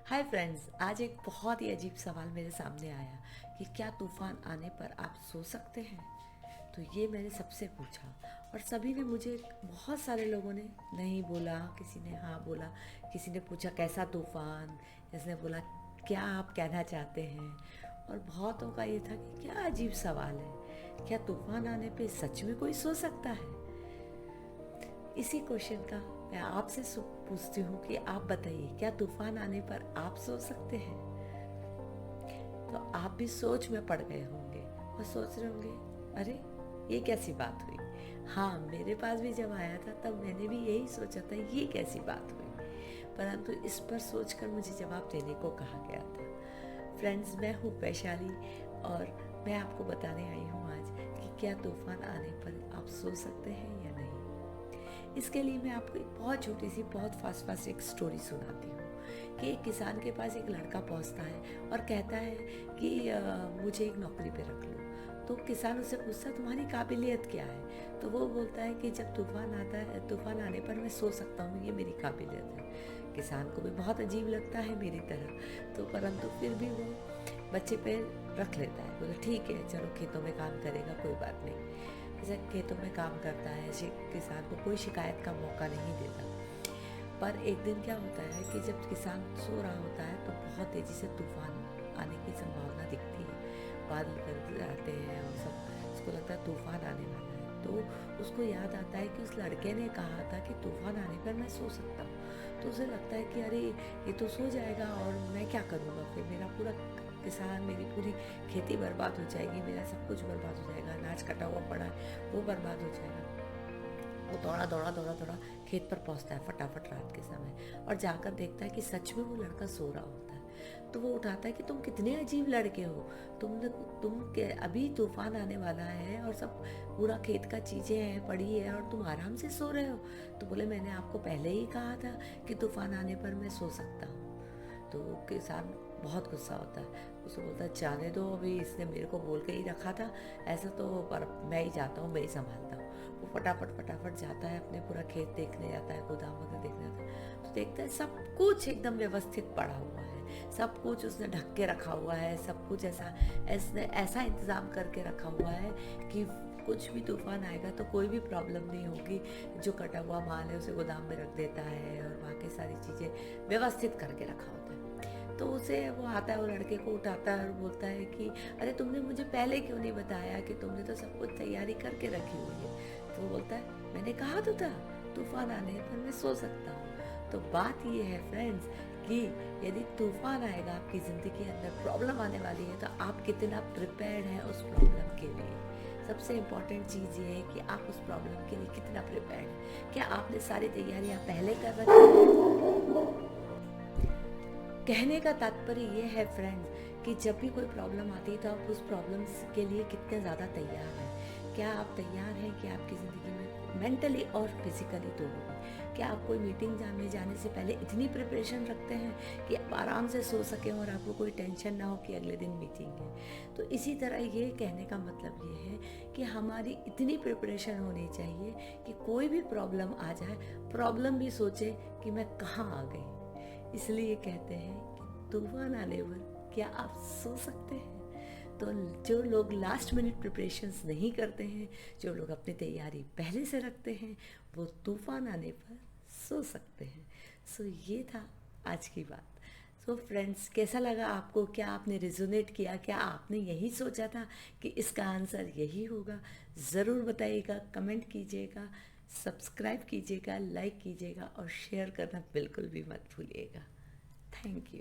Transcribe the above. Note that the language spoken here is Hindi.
हाय फ्रेंड्स, आज एक बहुत ही अजीब सवाल मेरे सामने आया कि क्या तूफान आने पर आप सो सकते हैं। तो ये मैंने सबसे पूछा और सभी ने मुझे, बहुत सारे लोगों ने नहीं बोला, किसी ने हाँ बोला, किसी ने पूछा कैसा तूफान, किसी ने बोला क्या आप कहना चाहते हैं। और बहुतों का ये था कि क्या अजीब सवाल है, क्या तूफान आने पे सच में कोई सो सकता है। इसी क्वेश्चन का मैं आपसे पूछती हूँ कि आप बताइए, क्या तूफान आने पर आप सो सकते हैं। तो आप भी सोच में पड़ गए होंगे और सोच रहे होंगे, अरे ये कैसी बात हुई। हाँ, मेरे पास भी जब आया था तब मैंने भी यही सोचा था, ये कैसी बात हुई। परंतु इस पर सोचकर मुझे जवाब देने को कहा गया था। फ्रेंड्स, मैं हूँ वैशाली और मैं आपको बताने आई हूँ आज कि क्या तूफान आने पर आप सो सकते हैं या नहीं। इसके लिए मैं आपको एक बहुत छोटी सी, बहुत फास्ट फास्ट एक स्टोरी सुनाती हूँ कि एक किसान के पास एक लड़का पहुँचता है और कहता है कि मुझे एक नौकरी पे रख लो। तो किसान उससे पूछता है, तुम्हारी काबिलियत क्या है। तो वो बोलता है कि जब तूफान आता है, तूफान आने पर मैं सो सकता हूँ, ये मेरी काबिलियत है। किसान को भी बहुत अजीब लगता है मेरी तरह, तो परंतु फिर भी वो बच्चे पे रख लेता है। बोला ठीक है, चलो खेतों में काम करेगा, कोई बात नहीं। जैसे खेतों में काम करता है, किसान को कोई शिकायत का मौका नहीं देता। पर एक दिन क्या होता है कि जब किसान सो रहा होता है तो बहुत तेज़ी से तूफान आने की संभावना दिखती है। बादल गरज आते हैं और सब, उसको लगता है तूफान आने वाला है। तो उसको याद आता है कि उस लड़के ने कहा था कि तूफान आने पर मैं सो सकता हूँ। तो उसे लगता है कि अरे ये तो सो जाएगा और मैं क्या करूँगा, फिर मेरा पूरा किसान, मेरी पूरी खेती बर्बाद हो जाएगी, मेरा सब कुछ बर्बाद हो जाएगा, अनाज कटा हुआ पड़ा है वो बर्बाद हो जाएगा। वो दौड़ा दौड़ा दौड़ा दौड़ा खेत पर पहुंचता है फटाफट रात के समय और जाकर देखता है कि सच में वो लड़का सो रहा होता है। तो वो उठाता है कि तुम कितने अजीब लड़के हो, तुम के अभी तूफान आने वाला है और सब पूरा खेत का चीज़ें हैं पड़ी है और तुम आराम से सो रहे हो। तो बोले मैंने आपको पहले ही कहा था कि तूफान आने पर मैं सो सकता हूँ। तो किसान बहुत गुस्सा होता है, उसे बोलता है जाने दो, अभी इसने मेरे को बोल के ही रखा था ऐसा, तो पर मैं ही जाता हूँ, मैं ही संभालता हूँ। वो फटाफट फटाफट जाता है, अपने पूरा खेत देखने जाता है, गोदाम वगैरह देखने जाता है। तो देखता है सब कुछ एकदम व्यवस्थित पड़ा हुआ है, सब कुछ उसने ढक के रखा हुआ है, सब कुछ ऐसा इंतज़ाम करके रखा हुआ है कि कुछ भी तूफान आएगा तो कोई भी प्रॉब्लम नहीं होगी। जो कटा हुआ माल है उसे गोदाम में रख देता है और बाकी सारी चीज़ें व्यवस्थित करके रखा होता है। तो उसे वो आता है, वो लड़के को उठाता है और बोलता है कि अरे तुमने मुझे पहले क्यों नहीं बताया, कि तुमने तो सब कुछ तैयारी करके रखी हुई है। तो वो बोलता है मैंने कहा तो था तूफान आने पर मैं सो सकता हूँ। तो बात ये है फ्रेंड्स कि यदि तूफान आएगा आपकी ज़िंदगी के अंदर, प्रॉब्लम आने वाली है, तो आप कितना प्रिपेयर्ड हैं उस प्रॉब्लम के लिए। सबसे इम्पॉर्टेंट चीज़ ये है कि आप उस प्रॉब्लम के लिए कितना प्रिपेयर्ड हैं। क्या आपने सारी तैयारियां पहले कर रखी हैं। कहने का तात्पर्य ये है फ्रेंड्स कि जब भी कोई प्रॉब्लम आती है तो आप उस प्रॉब्लम के लिए कितने ज़्यादा तैयार हैं। क्या आप तैयार हैं कि आपकी ज़िंदगी में मेंटली और फिजिकली दोनों में, क्या आप कोई मीटिंग में जाने से पहले इतनी प्रिपरेशन रखते हैं कि आप आराम से सो सकें और आपको कोई टेंशन ना हो कि अगले दिन मीटिंग है। तो इसी तरह ये कहने का मतलब ये है कि हमारी इतनी प्रिपरेशन होनी चाहिए कि कोई भी प्रॉब्लम आ जाए, प्रॉब्लम भी सोचे कि मैं कहाँ आ गई। इसलिए कहते हैं कि तूफान आने पर क्या आप सो सकते हैं। तो जो लोग लास्ट मिनट प्रिपरेशंस नहीं करते हैं, जो लोग अपनी तैयारी पहले से रखते हैं, वो तूफान आने पर सो सकते हैं। सो ये था आज की बात। सो फ्रेंड्स, कैसा लगा आपको, क्या आपने रिजोनेट किया, क्या आपने यही सोचा था कि इसका आंसर यही होगा। ज़रूर बताइएगा, कमेंट कीजिएगा, सब्सक्राइब कीजिएगा, लाइक कीजिएगा और शेयर करना बिल्कुल भी मत भूलिएगा। Thank you.